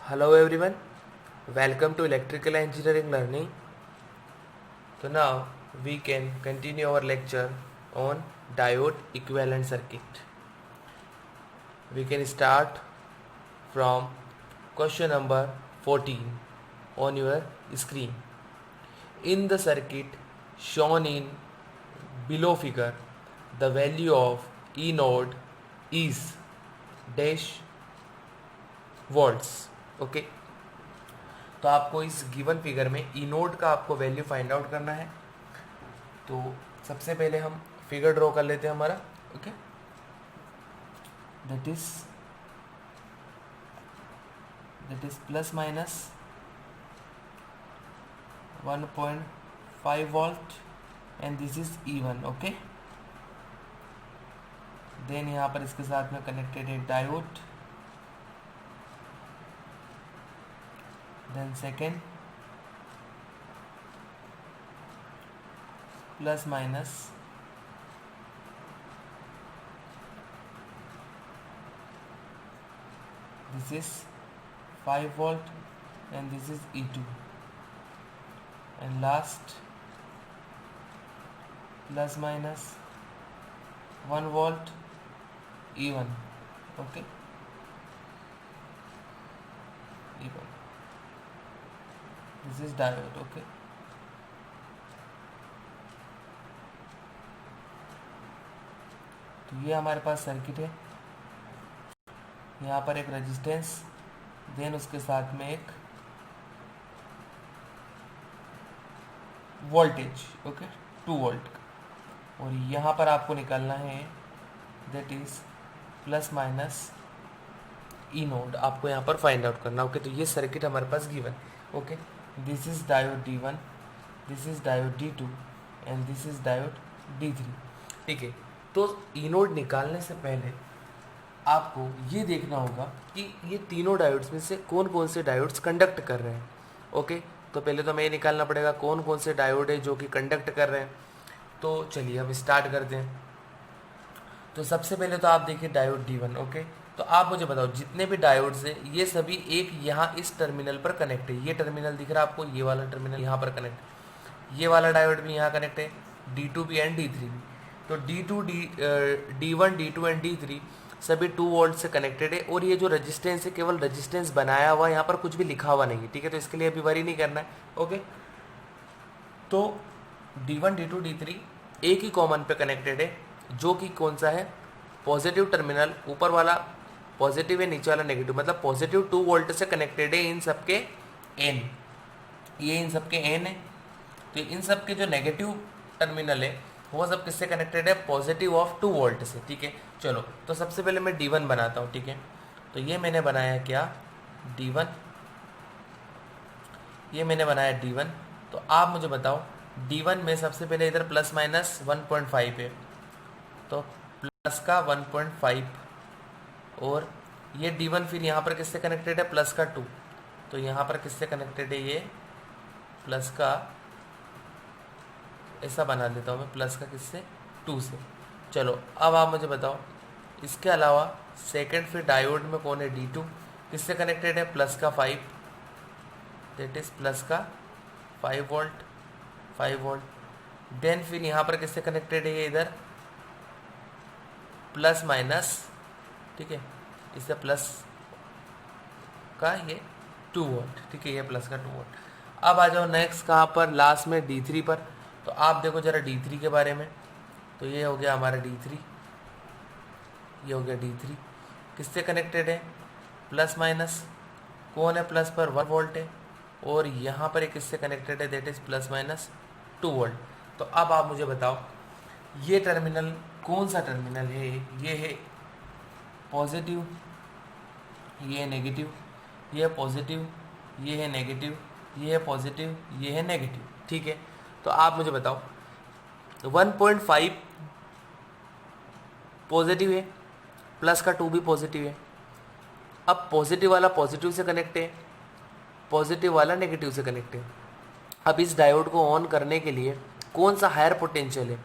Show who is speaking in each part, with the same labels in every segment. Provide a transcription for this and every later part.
Speaker 1: Hello everyone, welcome to electrical engineering learning. So now we can continue our lecture on diode equivalent circuit. We can start from question number 14 on your screen. In the circuit shown in below figure, the value of E node is dash volts. Okay तो आपको इस given figure में ई node का आपको value find out करना है। तो सबसे पहले हम फिगर ड्रॉ कर लेते हैं हमारा। Okay that is plus minus 1.5 volt and this is E1। Okay then यहाँ पर इसके साथ में कनेक्टेड है diode, then second plus minus this is 5 volt and this is E2 and last plus minus 1 volt E1। okay E1 this is diode. Okay तो ये हमारे पास circuit है। यहाँ पर एक रेजिस्टेंस, देन उसके साथ में एक वोल्टेज, ओके 2 वोल्ट का, और यहाँ पर आपको निकालना है that is plus minus E node, आपको यहाँ पर फाइंड आउट करना। ओके तो ये सर्किट हमारे पास given. Okay this is diode D1, this is diode D2 and this is diode D3। ठीक है, तो ई नोड निकालने से पहले आपको ये देखना होगा कि ये तीनों डायोड्स में से कौन कौन से डायोड्स कंडक्ट कर रहे हैं। ओके तो पहले तो हमें ये निकालना पड़ेगा कौन कौन से डायोड है जो कि कंडक्ट कर रहे हैं। तो चलिए हम स्टार्ट करते हैं। तो सबसे पहले तो आप देखिए डायोड D1। ओके तो आप मुझे बताओ जितने भी डायोड्स हैं ये सभी एक यहाँ इस टर्मिनल पर कनेक्ट है। ये टर्मिनल दिख रहा है आपको, ये वाला टर्मिनल यहाँ पर कनेक्ट, ये वाला डायोड भी यहाँ कनेक्ट है, D2 भी एंड D3 भी। तो D1 D2 एंड D3 सभी 2 वोल्ट से कनेक्टेड है, और ये जो रेजिस्टेंस है केवल रेजिस्टेंस बनाया हुआ, यहाँ पर कुछ भी लिखा हुआ नहीं है। ठीक है तो इसके लिए अभी वरी नहीं करना है। ओके तो D1 D2 D3 एक ही कॉमन पे कनेक्टेड है, जो कि कौन सा है, पॉजिटिव टर्मिनल, ऊपर वाला पॉजिटिव है नीचे वाला नेगेटिव, मतलब पॉजिटिव 2 वोल्ट से कनेक्टेड है इन सबके एन, ये इन सबके एन है। तो इन सबके जो नेगेटिव टर्मिनल है वो सब किससे कनेक्टेड है, पॉजिटिव ऑफ 2 वोल्ट से। ठीक है चलो तो सबसे पहले मैं D1 बनाता हूँ। ठीक है तो ये मैंने बनाया क्या, D1, ये मैंने बनाया D1। तो आप मुझे बताओ D1 में सबसे पहले इधर प्लस माइनस 1.5 है, तो प्लस का 1.5, और ये D1 फिर यहाँ पर किससे कनेक्टेड है, प्लस का 2, तो यहाँ पर किससे कनेक्टेड है, ये प्लस का, ऐसा बना देता हूँ मैं, प्लस का किससे, 2 से। चलो अब आप मुझे बताओ इसके अलावा सेकंड फिर डायोड में कौन है, D2 किससे कनेक्टेड है, प्लस का 5, दैट इज प्लस का 5 वोल्ट। देन फिर यहाँ पर किससे कनेक्टेड है, ये इधर प्लस माइनस, ठीक है इससे प्लस का ये 2 वोल्ट। ठीक है ये प्लस का 2 वोल्ट। अब आ जाओ नेक्स्ट कहाँ पर, लास्ट में D3 पर। तो आप देखो जरा D3 के बारे में। तो ये हो गया हमारा D3, ये हो गया D3 किससे कनेक्टेड है, प्लस माइनस, कौन है प्लस पर, 1 वोल्ट है, और यहाँ पर एक किससे कनेक्टेड है, that is plus minus 2 volt. तो अब आप मुझे बताओ ये टर्मिनल कौन सा टर्मिनल है, ये है पॉजिटिव, ये है नेगेटिव, ये है पॉजिटिव, ये है नेगेटिव, ये है पॉजिटिव, ये है नेगेटिव। ठीक है तो आप मुझे बताओ 1.5 पॉजिटिव है, प्लस का 2 भी पॉजिटिव है। अब पॉजिटिव वाला पॉजिटिव से कनेक्ट है, पॉजिटिव वाला नेगेटिव से कनेक्ट है। अब इस डायोड को ऑन करने के लिए कौन सा हायर पोटेंशियल है,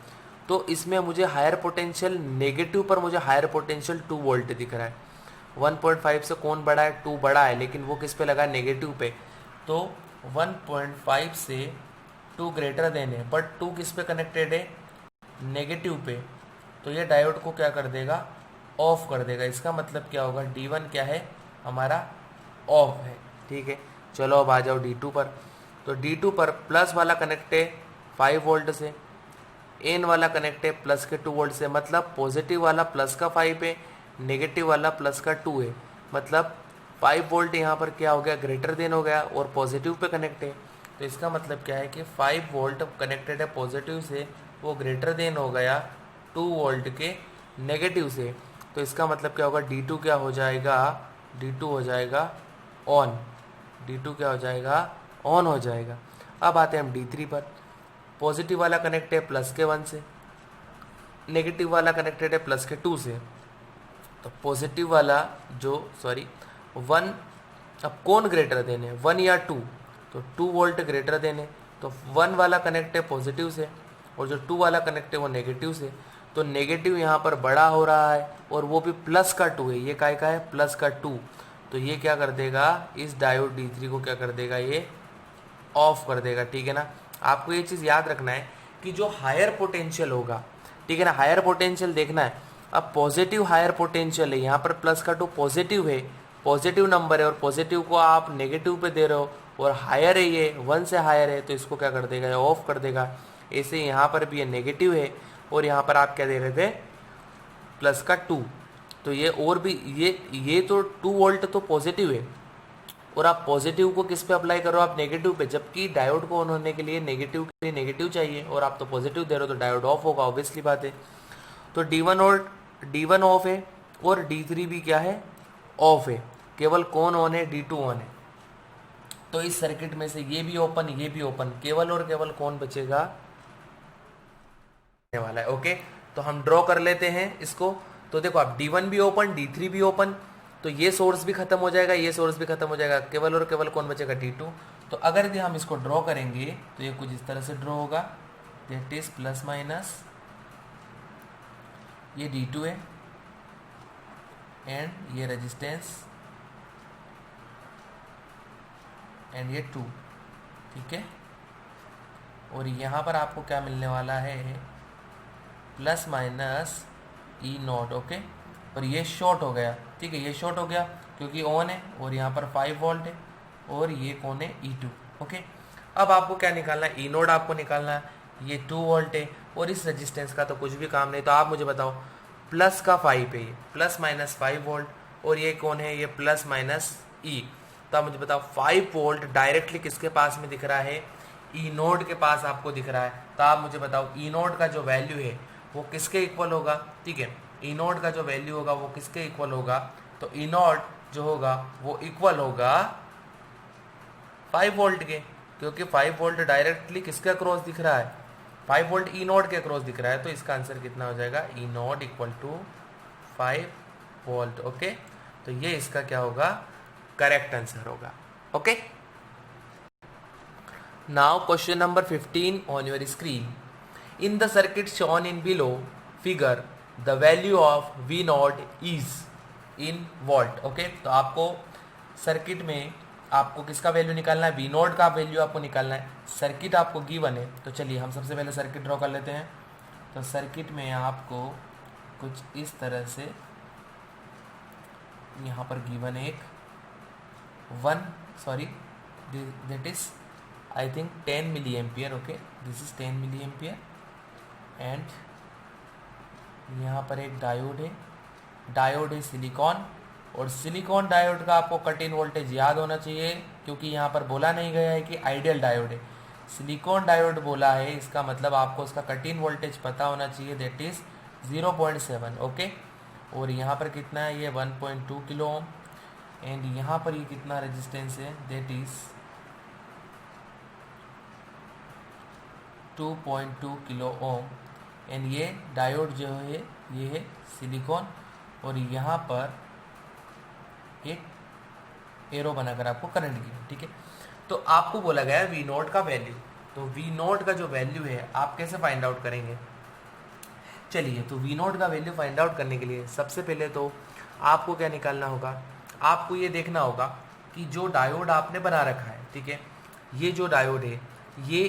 Speaker 1: तो इसमें मुझे हायर पोटेंशियल, नेगेटिव पर मुझे हायर पोटेंशियल 2 वोल्ट दिख रहा है। 1.5 से कौन बड़ा है, 2 बड़ा है, लेकिन वो किस पे लगा, नेगेटिव पे। तो 1.5 से 2 ग्रेटर देन है, बट 2 किस पे कनेक्टेड है, नेगेटिव पे। तो ये डायोड को क्या कर देगा, ऑफ कर देगा। इसका मतलब क्या होगा, D1 क्या है हमारा, ऑफ है। ठीक है, चलो अब आ जाओ D2 पर। तो D2 पर प्लस वाला कनेक्ट है 5 वोल्ट से, एन वाला कनेक्ट है प्लस के 2 वोल्ट से, मतलब पॉजिटिव वाला प्लस का 5 है, नेगेटिव वाला प्लस का 2 है। मतलब 5 वोल्ट यहाँ पर क्या हो गया, ग्रेटर देन हो गया और पॉजिटिव पे कनेक्ट है। तो इसका मतलब क्या है कि 5 वोल्ट कनेक्टेड है पॉजिटिव से, वो ग्रेटर देन हो गया 2 वोल्ट के नेगेटिव से। तो इसका मतलब क्या होगा, D2 क्या हो जाएगा, D2 हो जाएगा ऑन, D2 क्या हो जाएगा, ऑन हो जाएगा। अब आते हैं हम D3 पर। पॉजिटिव वाला कनेक्ट है प्लस के 1 से, नेगेटिव वाला कनेक्टेड है प्लस के 2 से। तो पॉजिटिव वाला जो 1, अब कौन ग्रेटर देन है, 1 या 2, तो 2 वोल्ट ग्रेटर देन है। तो 1 वाला कनेक्ट है पॉजिटिव से और जो 2 वाला कनेक्ट है वो नेगेटिव से। तो नेगेटिव यहाँ पर बड़ा हो रहा है और वो भी प्लस का 2 है, ये काय का है, प्लस का 2। तो ये क्या कर देगा, इस डायोड D3 को क्या कर देगा, ये ऑफ कर देगा। ठीक है ना, आपको ये चीज़ याद रखना है कि जो हायर पोटेंशियल होगा, ठीक है ना, हायर पोटेंशियल देखना है। अब पॉजिटिव हायर पोटेंशियल है, यहाँ पर प्लस का 2 पॉजिटिव है, पॉजिटिव नंबर है और पॉजिटिव को आप नेगेटिव पे दे रहे हो और हायर है, ये 1 से हायर है, तो इसको क्या कर देगा, ये ऑफ कर देगा। ऐसे यहाँ पर भी ये नेगेटिव है और यहाँ पर आप क्या दे रहे थे, प्लस का 2। तो ये और भी ये तो 2 वोल्ट तो पॉजिटिव है और आप पॉजिटिव को किस पे अप्लाई करो, आप नेगेटिव पे, जबकि डायोड को ऑन होने के लिए नेगेटिव के लिए नेगेटिव चाहिए और आप तो पॉजिटिव दे रहे हो, तो डायोड ऑफ होगा, ऑब्वियसली बात है। तो D1 ऑफ है और D3 भी क्या है, ऑफ है। केवल कौन ऑन है, D2 ऑन है। तो इस सर्किट में से ये भी ओपन, ये भी ओपन, केवल और केवल कौन बचेगा वाला है। ओके, तो हम ड्रॉ कर लेते हैं इसको। तो देखो आप D1 भी ओपन, D3 भी ओपन, तो ये सोर्स भी खत्म हो जाएगा, ये सोर्स भी खत्म हो जाएगा, केवल और केवल कौन बचेगा, D2। तो अगर यदि हम इसको ड्रॉ करेंगे तो ये कुछ इस तरह से ड्रॉ होगा, दैट इज प्लस माइनस, ये D2 है एंड ये रेजिस्टेंस एंड ये 2, ठीक है। और यहाँ पर आपको क्या मिलने वाला है, प्लस माइनस E0, ओके। और ये शॉर्ट हो गया, ठीक है, ये शॉर्ट हो गया क्योंकि ऑन है और यहाँ पर 5 वोल्ट है और ये कौन है, E2, ओके। अब आपको क्या निकालना है, E0 आपको निकालना है, ये 2 वोल्ट है और इस रेजिस्टेंस का तो कुछ भी काम नहीं। तो आप मुझे बताओ, प्लस का 5 है, ये प्लस माइनस 5 वोल्ट और ये कौन है, ये प्लस माइनस E। तो आप मुझे बताओ 5 वोल्ट डायरेक्टली किसके पास में दिख रहा है, E0 के पास आपको दिख रहा है। तो आप मुझे बताओ E0 का जो वैल्यू है वो किसके इक्वल होगा, ठीक है। E0 का जो वैल्यू होगा वो किसके इक्वल होगा, तो E0 जो होगा वो इक्वल होगा 5 वोल्ट के, क्योंकि 5 वोल्ट डायरेक्टली किसके अक्रॉस दिख रहा है, 5 वोल्ट E0 के अक्रॉस दिख रहा है। तो इसका आंसर कितना हो जाएगा, E0 equal to 5 volt, okay. तो ये इसका क्या होगा, करेक्ट आंसर होगा, okay. Now question number 15 on your screen. In the circuit shown in below figure, the value of V0 is in volt, okay। तो आपको सर्किट में आपको किसका वैल्यू निकालना है, V0 का वैल्यू आपको निकालना है। सर्किट आपको गिवन है, तो चलिए हम सबसे पहले सर्किट ड्रॉ कर लेते हैं। तो सर्किट में आपको कुछ इस तरह से यहाँ पर गिवन है एक that is I think 10 milli ampere, okay, this is 10 milliampere and यहाँ पर एक डायोड है सिलिकॉन, और सिलिकॉन डायोड का आपको कट इन वोल्टेज याद होना चाहिए क्योंकि यहाँ पर बोला नहीं गया है कि आइडियल डायोड है, सिलिकॉन डायोड बोला है। इसका मतलब आपको उसका कट इन वोल्टेज पता होना चाहिए, दैट इज 0.7, ओके। और यहाँ पर कितना है, ये 1.2 किलो ओम एंड यहाँ पर ये कितना रेजिस्टेंस है, that is 2.2 kilo ohm and ये डायोड जो है ये है सिलिकॉन और यहाँ पर एक एरो बनाकर आपको करंट की, ठीक है। तो आपको बोला गया है V0 का वैल्यू, तो V0 का जो वैल्यू है आप कैसे फाइंड आउट करेंगे। चलिए, तो V0 का वैल्यू फाइंड आउट करने के लिए सबसे पहले तो आपको क्या निकालना होगा, आपको ये देखना होगा कि जो डायोड आपने बना रखा है, ठीक है, ये जो डायोड है ये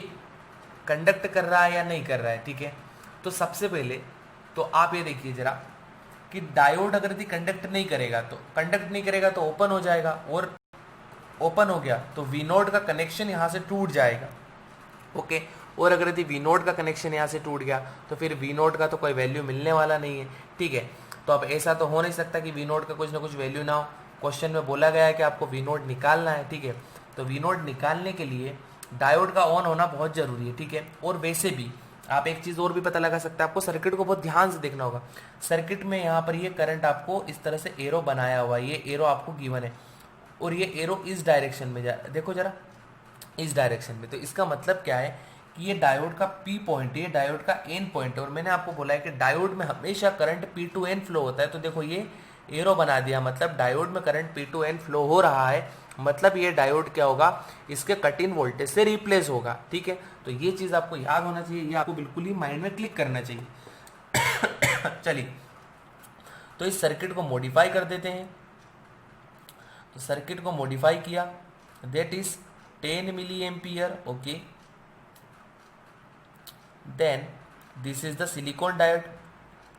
Speaker 1: कंडक्ट कर रहा है या नहीं कर रहा है, ठीक है। तो सबसे पहले तो आप ये देखिए जरा कि डायोड अगर यदि कंडक्ट नहीं करेगा तो ओपन हो जाएगा, और ओपन हो गया तो वी नोड का कनेक्शन यहाँ से टूट जाएगा, ओके। और अगर यदि वी नोड का कनेक्शन यहाँ से टूट गया तो फिर वी नोड का तो कोई वैल्यू मिलने वाला नहीं है, ठीक है। तो अब ऐसा तो हो नहीं सकता कि वी नोड का कुछ ना कुछ वैल्यू ना हो। क्वेश्चन में बोला गया है कि आपको वी नोड निकालना है, ठीक है। तो वी नोड निकालने के लिए डायोड का ऑन होना बहुत जरूरी है, ठीक है। और वैसे भी आप एक चीज और भी पता लगा सकते हैं, आपको सर्किट को बहुत ध्यान से देखना होगा। सर्किट में यहाँ पर ये करंट आपको इस तरह से एरो बनाया हुआ है, ये एरो आपको गिवन है, और ये एरो इस डायरेक्शन में जा, देखो जरा इस डायरेक्शन में। तो इसका मतलब क्या है कि ये डायोड का पी पॉइंट है, ये डायोड का एन पॉइंट है, और मैंने आपको बोला है कि डायोड में हमेशा current P to N flow होता है। तो देखो ये एरो बना दिया, मतलब डायोड में current P to N flow हो रहा है, मतलब ये डायोड क्या होगा, इसके कट इन वोल्टेज से रिप्लेस होगा, ठीक है। तो ये चीज आपको याद होना चाहिए, ये आपको बिल्कुल ही माइंड में क्लिक करना चाहिए। चलिए तो इस सर्किट को मॉडिफाई कर देते हैं। तो सर्किट को मॉडिफाई किया, that is 10 milli ampere, okay. Then this is the silicon diode,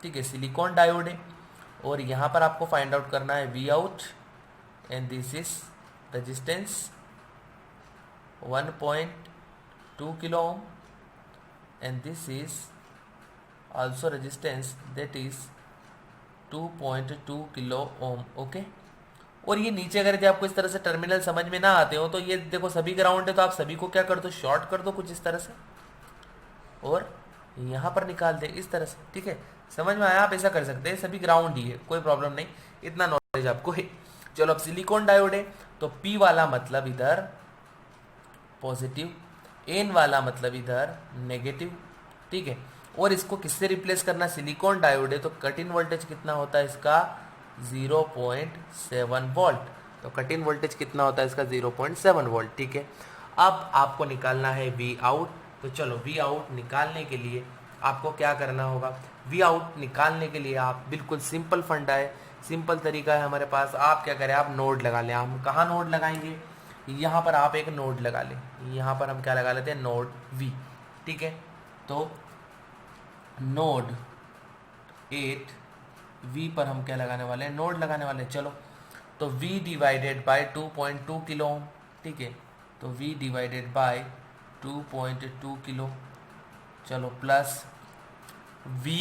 Speaker 1: ठीक है, सिलिकॉन डायोड है, और यहाँ पर आपको फाइंड आउट करना है V out, and this is resistance 1.2 kilo ohm, and this is also resistance that is 2.2 kilo ohm, okay. और ये नीचे अगर यदि आपको इस तरह से टर्मिनल समझ में ना आते हो तो ये देखो सभी ग्राउंड है, तो आप सभी को क्या कर दो, शॉर्ट कर दो कुछ इस तरह से, और यहाँ पर निकाल दे इस तरह से, ठीक है। समझ में आया, आप ऐसा कर सकते हैं, सभी ग्राउंड ही है, कोई प्रॉब्लम नहीं, इतना नॉलेज आपको है। चलो अब सिलिकॉन डायोड है, तो पी वाला मतलब इधर पॉजिटिव, एन वाला मतलब इधर नेगेटिव, ठीक है। और इसको किससे रिप्लेस करना, सिलिकॉन डायोड है तो कट इन वोल्टेज कितना होता है इसका 0.7 वोल्ट, तो कट इन वोल्टेज कितना होता है इसका 0.7 वोल्ट, ठीक है। अब आपको निकालना है वी आउट, तो चलो वी आउट निकालने के लिए आपको क्या करना होगा, वी आउट निकालने के लिए आप बिल्कुल सिंपल फंडा है, सिंपल तरीका है हमारे पास। आप क्या करें, आप नोड लगा लें। हम कहाँ नोड लगाएंगे, यहाँ पर आप एक नोड लगा लें, यहाँ पर हम क्या लगा लेते हैं, नोड वी, ठीक है। तो नोड 8 वी पर हम क्या लगाने वाले हैं, नोड लगाने वाले हैं। चलो तो v डिवाइडेड बाय 2.2 किलो ओम, ठीक है। तो v डिवाइडेड बाय 2.2 किलो, चलो प्लस v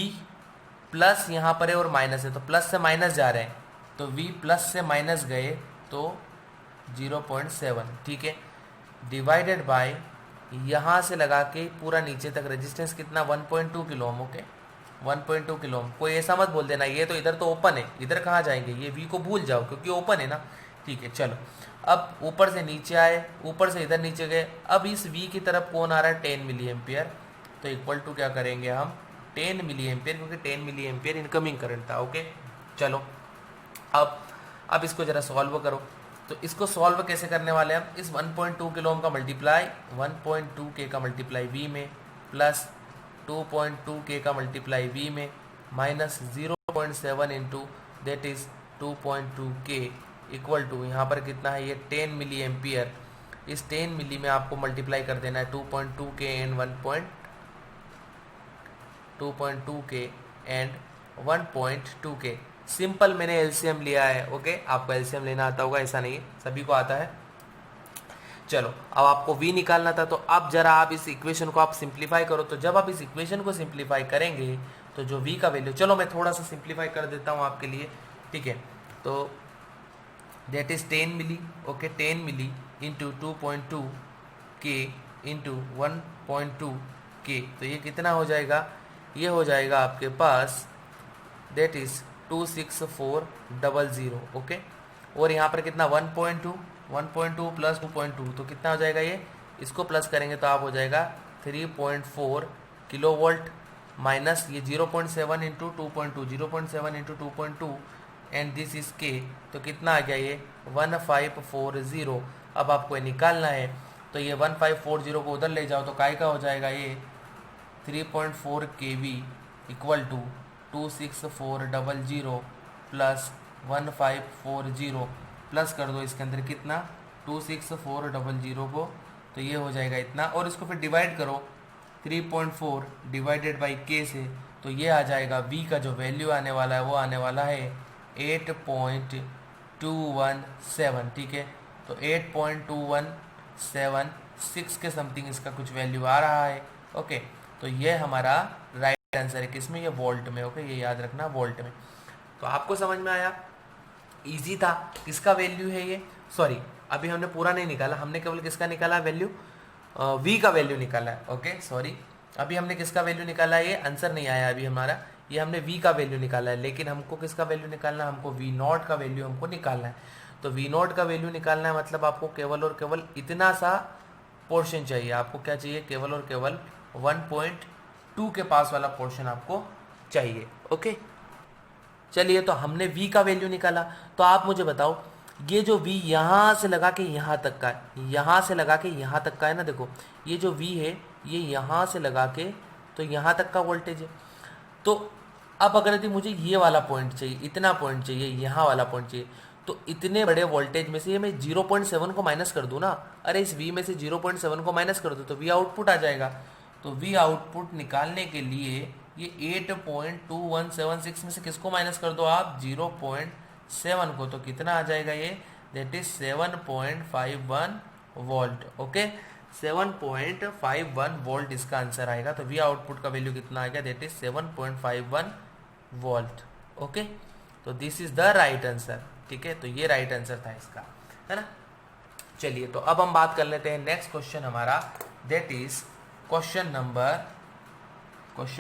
Speaker 1: प्लस यहाँ पर है और माइनस है, तो प्लस से माइनस जा रहे हैं, तो v प्लस से माइनस गए तो 0.7, ठीक है, डिवाइडेड बाय यहाँ से लगा के पूरा नीचे तक रेजिस्टेंस कितना 1.2 किलो ओम, ओके 1.2 किलो ओम। कोई ऐसा मत बोल देना ये तो इधर तो ओपन है, इधर कहाँ जाएंगे, ये वी को भूल जाओ क्योंकि ओपन है ना, ठीक है। चलो अब ऊपर से नीचे आए, ऊपर से इधर नीचे गए, अब इस वी की तरफ कौन आ रहा है, 10 मिली एम्पियर, तो इक्वल टू क्या करेंगे हम 10 मिली एम्पियर, क्योंकि 10 मिली एम्पियर इनकमिंग करंट था, ओके। चलो अब इसको जरा सॉल्व करो। तो इसको सॉल्व कैसे करने वाले हैं हम, इस 1.2 किलो ओम का मल्टीप्लाई 1.2 के का मल्टीप्लाई वी में, प्लस 2.2 के का मल्टीप्लाई वी में, माइनस 0.7 इंटू दैट इज 2.2 के इक्वल टू यहाँ पर कितना है, ये 10 मिली एम्पियर। इस 10 मिली में आपको मल्टीप्लाई कर देना है 2.2 के एंड 2.2 के एंड 1.2 के। सिंपल मैंने एलसीएम लिया है, ओके। आपको एलसीएम लेना आता होगा, ऐसा नहीं है, सभी को आता है। चलो अब आपको v निकालना था, तो अब जरा आप इस इक्वेशन को आप सिंप्लीफाई करो। तो जब आप इस इक्वेशन को सिंप्लीफाई करेंगे तो जो v का वैल्यू, चलो मैं थोड़ा सा सिंप्लीफाई कर देता हूँ आपके लिए, ठीक है। तो that is 10 milli, okay, 10 milli into 2.2 के इंटू 1.2 के, तो ये कितना हो जाएगा, ये हो जाएगा आपके पास दैट इज 26400, ओके। और यहाँ पर कितना 1.2 प्लस 2.2, तो कितना हो जाएगा, ये इसको प्लस करेंगे तो आप हो जाएगा 3.4 किलो वोल्ट, माइनस ये 0.7 into 2.2, 0.7 into 2.2 and this is के, तो कितना आ गया ये 1540। अब आपको ये निकालना है, तो ये 1540 को उधर ले जाओ तो काय का हो जाएगा, ये 3.4 kV equal to 26400 plus 1540 plus कर दो इसके अंदर कितना 26400 को, तो ये हो जाएगा इतना, और इसको फिर डिवाइड करो 3.4 डिवाइडेड बाई के से, तो ये आ जाएगा v का जो वैल्यू आने वाला है वो आने वाला है 8.217, ठीक है। तो 8.2176 के समथिंग इसका कुछ वैल्यू आ रहा है। ओके, तो ये हमारा राइट आंसर है किसमें, ये वोल्ट में। ओके, ये याद रखना वोल्ट में। तो आपको समझ में आया, इजी था। किसका वैल्यू है ये, सॉरी अभी हमने पूरा नहीं निकाला, हमने केवल किसका निकाला वैल्यू, v का वैल्यू निकाला है। ओके सॉरी, अभी हमने किसका वैल्यू निकाला है, ये आंसर नहीं आया अभी हमारा, ये हमने v का वैल्यू निकाला है, लेकिन हमको किसका वैल्यू निकालना है, हमको v नॉट का वैल्यू हमको निकालना है। तो v नॉट का वैल्यू निकालना है मतलब आपको केवल और केवल इतना सा पोर्शन चाहिए। आपको क्या चाहिए, केवल और केवल 1.2 के पास वाला पोर्शन आपको चाहिए। ओके, चलिए तो हमने v का वैल्यू निकाला। तो आप मुझे बताओ, ये जो v यहाँ से लगा के यहाँ तक का है, यहाँ से लगा के यहाँ तक का है ना, देखो ये जो v है ये यहाँ से लगा के तो यहाँ तक का वोल्टेज है। तो अब अगर यदि मुझे ये वाला पॉइंट चाहिए, इतना पॉइंट चाहिए, यहाँ वाला पॉइंट चाहिए, तो इतने बड़े वोल्टेज में से ये मैं 0.7 को माइनस कर दूँ ना, अरे इस v में से 0.7 को माइनस कर दूँ तो v आउटपुट आ जाएगा। तो v आउटपुट निकालने के लिए ये 8.2176 में से किसको माइनस कर दो आप, 0.7 को, तो कितना आ जाएगा ये, that is 7.51 volt. Okay, 7.51 volt इसका आंसर आएगा। तो v आउटपुट का वैल्यू कितना आएगा, दैट इज 7.51 वोल्ट। ओके, तो this is the right answer, ठीक है। तो ये राइट आंसर था इसका, है ना। चलिए तो अब हम बात कर लेते हैं नेक्स्ट क्वेश्चन हमारा, दैट इज क्वेश्चन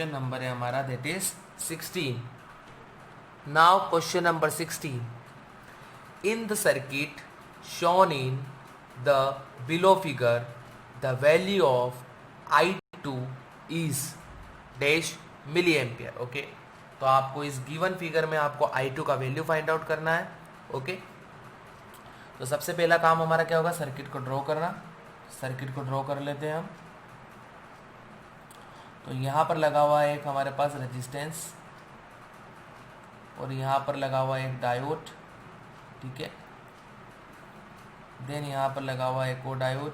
Speaker 1: नंबर है हमारा that is 16। Now question number 16, in the circuit shown in the below figure the value of I2 is dash milli ampere. Okay, तो आपको इस गिवन फिगर में आपको I2 का value find out करना है। ओके, तो सबसे पहला काम हमारा क्या होगा, सर्किट को ड्रॉ करना। सर्किट को ड्रॉ कर लेते हैं हम। तो यहाँ पर लगा हुआ है एक हमारे पास रेजिस्टेंस, और यहाँ पर लगा हुआ है एक डायोड, ठीक है। देन यहाँ पर लगा हुआ है एक और डायोड,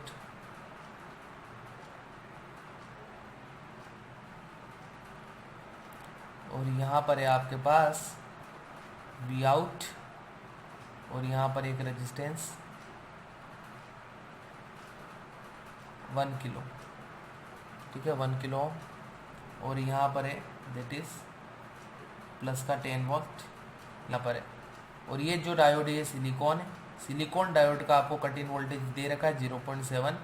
Speaker 1: और यहाँ पर है आपके पास वी आउट, और यहाँ पर एक रेजिस्टेंस 1 किलो, ठीक है, 1 किलो, और यहाँ पर है दैट इज प्लस का 10 वोल्ट यहाँ पर है। और ये जो डायोड है ये सिलिकॉन है, सिलिकॉन डायोड का आपको कट इन वोल्टेज दे रखा है 0.7,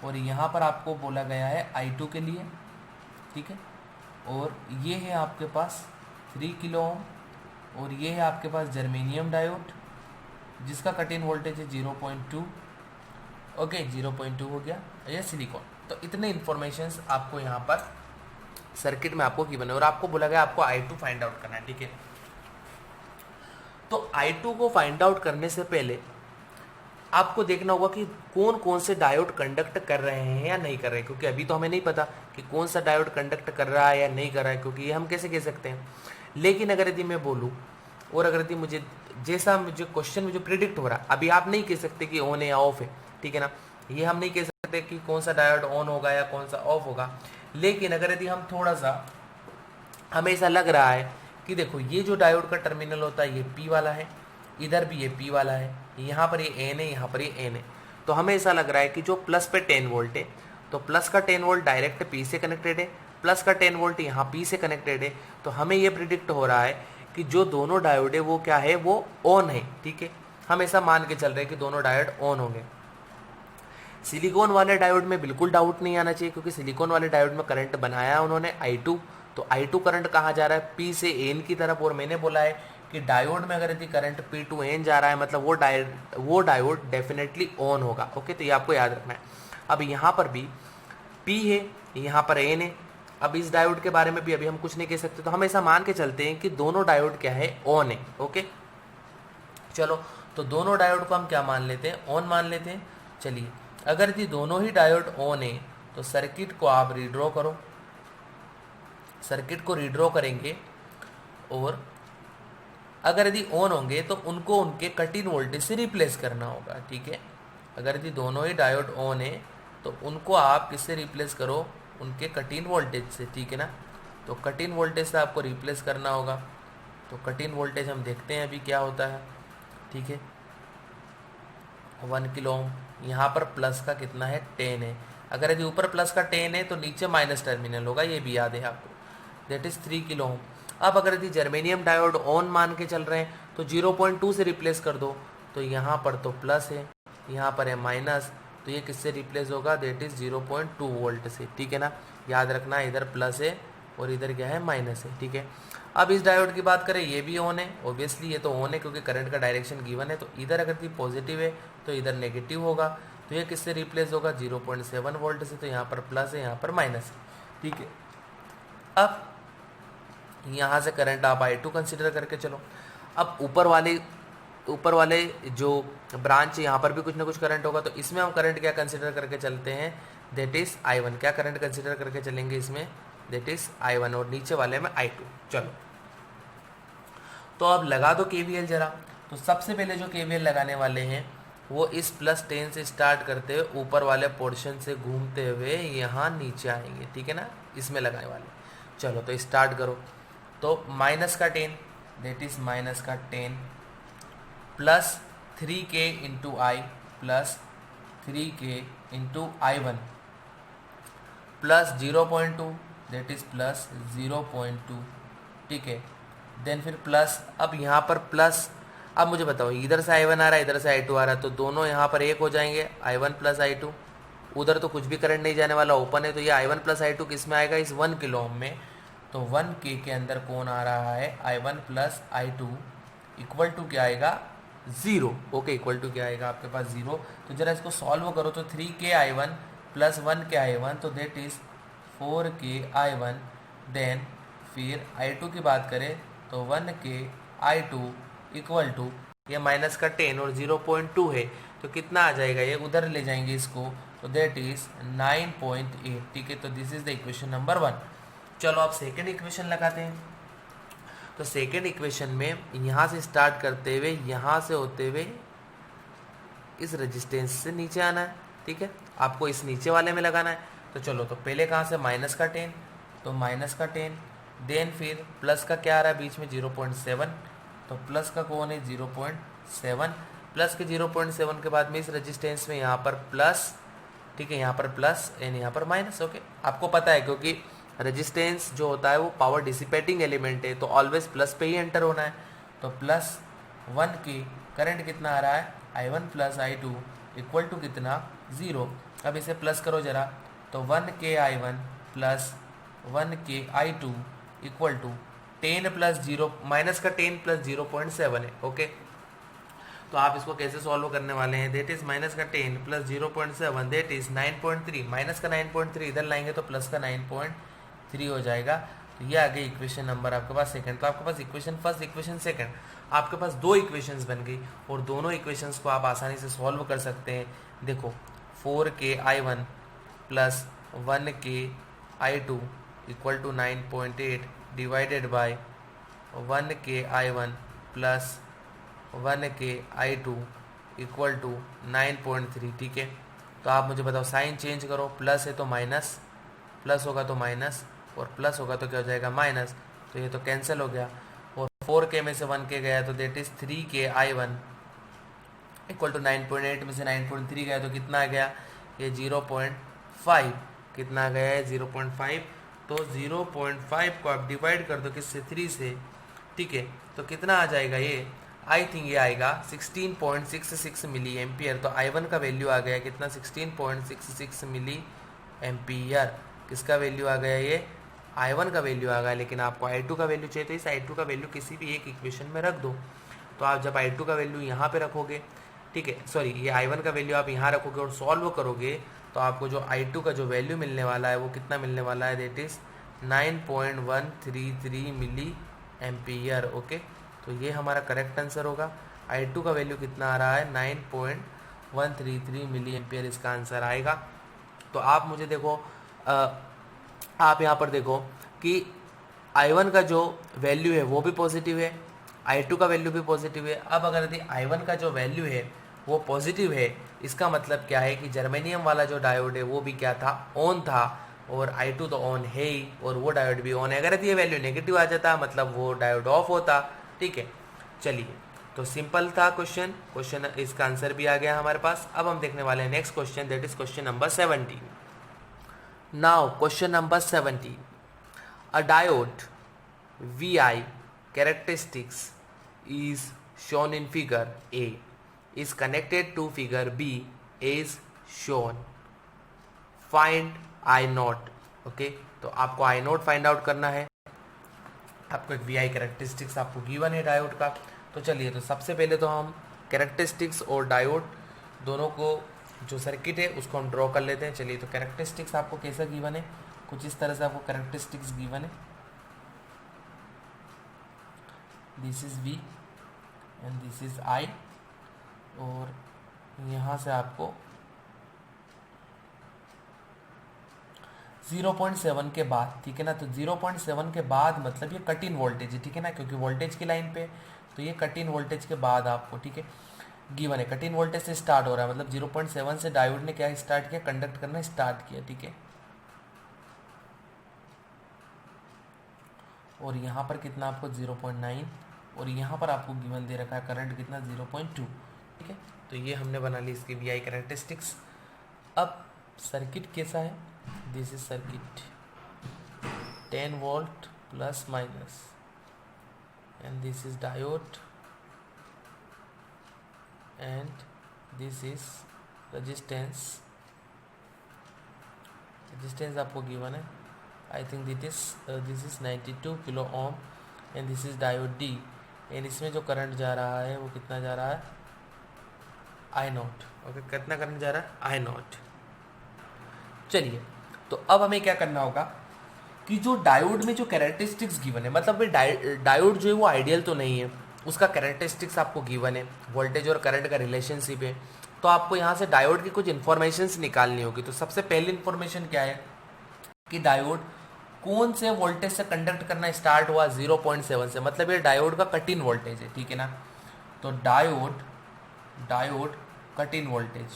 Speaker 1: और यहाँ पर आपको बोला गया है I2 के लिए, ठीक है। और ये है आपके पास 3 किलो ओम, और ये है आपके पास जर्मेनियम डायोड जिसका कट इन वोल्टेज है 0.2। ओके, 0.2 हो गया, ये सिलिकॉन। तो इतने इन्फॉर्मेशंस आपको यहाँ पर सर्किट में आपको गिवन है, और आपको बोला गया आपको I2 फाइंड आउट करना है, ठीक है। तो I2 को फाइंड आउट करने से पहले आपको देखना होगा कि कौन कौन से डायोड कंडक्ट कर रहे हैं या नहीं कर रहे हैं, क्योंकि अभी तो हमें नहीं पता कि कौन सा डायोड कंडक्ट कर रहा है या नहीं कर रहा है, क्योंकि ये हम कैसे कह सकते हैं। लेकिन अगर यदि मैं बोलूँ, और अगर यदि मुझे जैसा मुझे क्वेश्चन में जो प्रिडिक्ट हो रहा है, अभी आप नहीं कह सकते कि ऑन है या ऑफ है, ठीक है ना, ये हम नहीं कह सकते कि कौन सा डायोड ऑन होगा या कौन सा ऑफ होगा। लेकिन अगर यदि हम थोड़ा सा, हमें ऐसा लग रहा है कि देखो ये जो डायोड का टर्मिनल होता है ये P वाला है, इधर भी ये P वाला है, यहाँ पर ये N है, यहाँ पर ये N है, तो हमें ऐसा लग रहा है कि जो प्लस पे 10 वोल्ट है, तो प्लस का 10 वोल्ट डायरेक्ट P से कनेक्टेड है, प्लस का 10 वोल्ट यहाँ P से कनेक्टेड है। तो हमें ये प्रिडिक्ट हो रहा है कि जो दोनों डायोड है वो क्या है, वो ऑन है, ठीक है। हम ऐसा मान के चल रहे हैं कि दोनों डायोड ऑन होंगे। सिलिकॉन वाले डायोड में बिल्कुल डाउट नहीं आना चाहिए, क्योंकि सिलिकॉन वाले डायोड में करंट बनाया उन्होंने I2, तो I2 करंट कहाँ जा रहा है, P से N की तरफ। और मैंने बोला है कि डायोड में अगर यदि करंट P to N जा रहा है मतलब वो डायोड डेफिनेटली ऑन होगा। ओके, तो ये आपको याद रखना है। अब यहाँ पर भी P है, यहाँ पर N है। अब इस डायोड के बारे में भी अभी हम कुछ नहीं कह सकते, तो हम ऐसा मान के चलते हैं कि दोनों डायोड क्या है, ऑन है। ओके, चलो तो दोनों डायोड को हम क्या मान लेते हैं, ऑन मान लेते हैं। चलिए, अगर यदि दोनों ही डायोड ऑन है तो सर्किट को आप रीड्रॉ करो। सर्किट को रीड्रॉ करेंगे, और अगर यदि ऑन होंगे तो उनको उनके कट इन वोल्टेज से रिप्लेस करना होगा, ठीक है। अगर यदि दोनों ही डायोड ऑन है तो उनको आप किससे रिप्लेस करो, उनके कट इन वोल्टेज से, ठीक है ना। तो कट इन वोल्टेज से आपको रिप्लेस करना होगा। तो कट इन वोल्टेज हम देखते हैं अभी क्या होता है, ठीक है। 1 किलो ओम, यहाँ पर प्लस का कितना है 10 है। अगर यदि ऊपर प्लस का 10 है तो नीचे माइनस टर्मिनल होगा, ये भी याद है आपको, दैट इज 3 किलो ओम। अब अगर यदि जर्मेनियम डायोड ऑन मान के चल रहे हैं तो 0.2 से रिप्लेस कर दो, तो यहाँ पर तो प्लस है, यहाँ पर है माइनस, तो ये किससे रिप्लेस होगा, दैट इज 0.2 वोल्ट से, ठीक है ना। याद रखना इधर प्लस है और इधर क्या है माइनस है, ठीक है। अब इस डायोड की बात करें, ये भी ऑन है, ऑब्वियसली ये तो ऑन है क्योंकि करंट का डायरेक्शन गिवन है। तो इधर अगर ये पॉजिटिव है तो इधर नेगेटिव होगा, तो ये किससे रिप्लेस होगा 0.7 वोल्ट से। तो यहाँ पर प्लस है, यहाँ पर माइनस है, ठीक है। अब यहाँ से करंट आप I2 कंसिडर करके चलो। अब ऊपर वाले जो ब्रांच है यहाँ पर भी कुछ ना कुछ करंट होगा, तो इसमें हम करंट क्या कंसिडर करके चलते हैं, दैट इज I1। क्या करंट कंसिडर करके चलेंगे इसमें, दैट इज I1, और नीचे वाले में I2। चलो तो अब लगा दो KVL जरा। तो सबसे पहले जो KVL लगाने वाले हैं वो इस +10 से स्टार्ट करते हुए ऊपर वाले पोर्शन से घूमते हुए यहाँ नीचे आएंगे, ठीक है ना, इसमें लगाने वाले। चलो तो स्टार्ट करो। तो माइनस का 10 दैट इज माइनस का 10 plus 3K into I plus 3K into I1 plus 0.2 that is plus 0.2, ठीक है। देन फिर प्लस, अब यहाँ पर प्लस, अब मुझे बताओ इधर से I1 आ रहा है, इधर से I2 आ रहा है, तो दोनों यहाँ पर एक हो जाएंगे, I1 प्लस I2। उधर तो कुछ भी करंट नहीं जाने वाला, ओपन है, तो ये I1 प्लस I2 किस में आएगा, इस 1 किलो ओम में। तो 1K के अंदर कौन आ रहा है, I1 plus I2 equal to क्या आएगा, 0। ओके, इक्वल टू क्या आएगा आपके पास 0। तो जरा इसको सॉल्व करो, तो 3K I1 plus 1K I1, तो that is 4K I1। Then फिर I2 की बात करें तो 1K I2 इक्वल टू, ये माइनस का 10 और 0.2 है, तो कितना आ जाएगा, ये उधर ले जाएंगे इसको, तो देट इज 9.8, ठीक है। तो this is the equation number 1। चलो आप सेकेंड इक्वेशन लगाते हैं। तो सेकेंड इक्वेशन में यहाँ से स्टार्ट करते हुए यहाँ से होते हुए इस रेजिस्टेंस से नीचे आना है, ठीक है। आपको इस नीचे वाले में लगाना है। तो चलो, तो पहले कहाँ से, माइनस का 10, तो माइनस का 10, देन फिर प्लस का क्या आ रहा है बीच में 0.7, तो प्लस का कौन है 0.7, प्लस के 0.7 के बाद में इस रेजिस्टेंस में यहाँ पर प्लस, ठीक है, यहाँ पर प्लस एंड यहाँ पर माइनस। ओके, आपको पता है क्योंकि रेजिस्टेंस जो होता है वो पावर डिसिपेटिंग एलिमेंट है, तो ऑलवेज प्लस पे ही एंटर होना है। तो प्लस 1 की करंट कितना आ रहा है, I1 plus I2 equal to कितना, 0। अब इसे प्लस करो जरा, तो 1K I1 plus 1K I2 equal to 10 plus 0, minus का 10 प्लस 0.7 है। ओके, तो आप इसको कैसे सॉल्व करने वाले हैं, देट इज माइनस का 10 प्लस 0.7 देट इज 9.3, माइनस का 9.3 इधर लाएंगे तो प्लस का 9.3 हो जाएगा। तो ये आ गई इक्वेशन नंबर आपके पास सेकंड। तो आपके पास इक्वेशन फर्स्ट, इक्वेशन सेकंड, आपके पास 2 इक्वेशंस बन गई और दोनों इक्वेशंस को आप आसानी से सॉल्व कर सकते हैं। देखो 4K I1 plus 1K I2 equal to 9.8 divided by 1K I1 plus 1K I2 equal to 9.3, ठीक है। तो आप मुझे बताओ साइन चेंज करो, प्लस है तो माइनस, प्लस होगा तो माइनस, और प्लस होगा तो क्या हो जाएगा माइनस, तो ये तो कैंसिल हो गया। और 4K में से 1K गया तो that is 3K I1 equal to 9.8 में से 9.3 गया तो कितना आ गया, ये 0.5, कितना आ गया है 0.5। तो 0.5 को आप डिवाइड कर दो किससे, 3 से, ठीक है। तो कितना आ जाएगा ये, आई थिंक ये आएगा 16.66 मिली एम्पियर। तो I1 का वैल्यू आ गया कितना, 16.66 मिली एम्पियर। किसका वैल्यू आ गया, ये I1 का वैल्यू आ गया। लेकिन आपको I2 का वैल्यू चाहिए, तो इस I2 का वैल्यू किसी भी एक इक्वेशन में रख दो। तो आप जब I2 का वैल्यू यहाँ पे रखोगे, ठीक है, सॉरी, ये I1 का वैल्यू आप यहाँ रखोगे और सॉल्व करोगे, तो आपको जो I2 का जो वैल्यू मिलने वाला है वो कितना मिलने वाला है, that is 9.133 milli ampere. Okay, तो ये हमारा करेक्ट आंसर होगा। I2 का वैल्यू कितना आ रहा है, 9.133 मिली एम्पियर इसका आंसर आएगा। तो आप मुझे देखो, आप यहाँ पर देखो कि I1 का जो वैल्यू है वो भी पॉजिटिव है, I2 का वैल्यू भी पॉजिटिव है। अब अगर यदि I1 का जो वैल्यू है वो पॉजिटिव है, इसका मतलब क्या है कि जर्मेनियम वाला जो डायोड है वो भी क्या था, ऑन था, और I2 तो ऑन है ही, और वो डायोड भी ऑन है। अगर यदि ये वैल्यू नेगेटिव आ जाता मतलब वो डायोड ऑफ होता। ठीक है, चलिए, तो सिंपल था क्वेश्चन, इसका आंसर भी आ गया हमारे पास। अब हम देखने वाले हैं next question, that is question number 17। Now question number 17, a diode VI characteristics is shown in figure A is connected to figure B is shown. Find I naught. Okay, तो आपको I naught फाइंड आउट करना है। आपको एक VI characteristics आपको given है diode का। तो चलिए, तो सबसे पहले तो हम कैरेक्टरिस्टिक्स और डायोड दोनों को जो सर्किट है उसको हम ड्रॉ कर लेते हैं। चलिए, तो कैरेक्टरिस्टिक्स आपको कैसा गिवन है, कुछ इस तरह से आपको कैरेक्टरिस्टिक्स गिवन है। This is V and this is I, और यहाँ से आपको 0.7 के बाद, ठीक है ना, तो 0.7 के बाद मतलब ये कट इन वोल्टेज है, ठीक है ना, क्योंकि वोल्टेज की लाइन पे, तो ये कट इन वोल्टेज के बाद आपको, ठीक है, गिवन है। कट इन वोल्टेज से स्टार्ट हो रहा है, मतलब 0.7 से डायोड ने क्या स्टार्ट किया, कंडक्ट करना स्टार्ट किया, ठीक है। और यहाँ पर कितना आपको 0.9, और यहाँ पर आपको गिवन दे रखा है करंट कितना 0.2, ठीक है। तो ये हमने बना ली इसकी VI कैरेक्टरिस्टिक्स। अब सर्किट कैसा है, this is circuit 10 volt plus minus, and this is diode, and this is resistance आपको गिवन है। I think this is 92 kilo ohm, and this is diode D, and इसमें जो करंट जा रहा है वो कितना जा रहा है, I नॉट। ओके, कितना करंट जा रहा है, I नॉट। चलिए, तो अब हमें क्या करना होगा कि जो डायोड में जो कैरेक्टरिस्टिक्स गिवन है, मतलब डायोड जो है वो आइडियल तो नहीं है, उसका कैरेक्टरिस्टिक्स आपको गिवन है, वोल्टेज और करंट का रिलेशनशिप है, तो आपको यहाँ से डायोड की कुछ इन्फॉर्मेशन निकालनी होगी। तो सबसे पहली इन्फॉर्मेशन क्या है कि डायोड कौन से वोल्टेज से कंडक्ट करना स्टार्ट हुआ, 0.7 से, मतलब ये डायोड का कट इन वोल्टेज है, ठीक है ना। तो diode cut in voltage,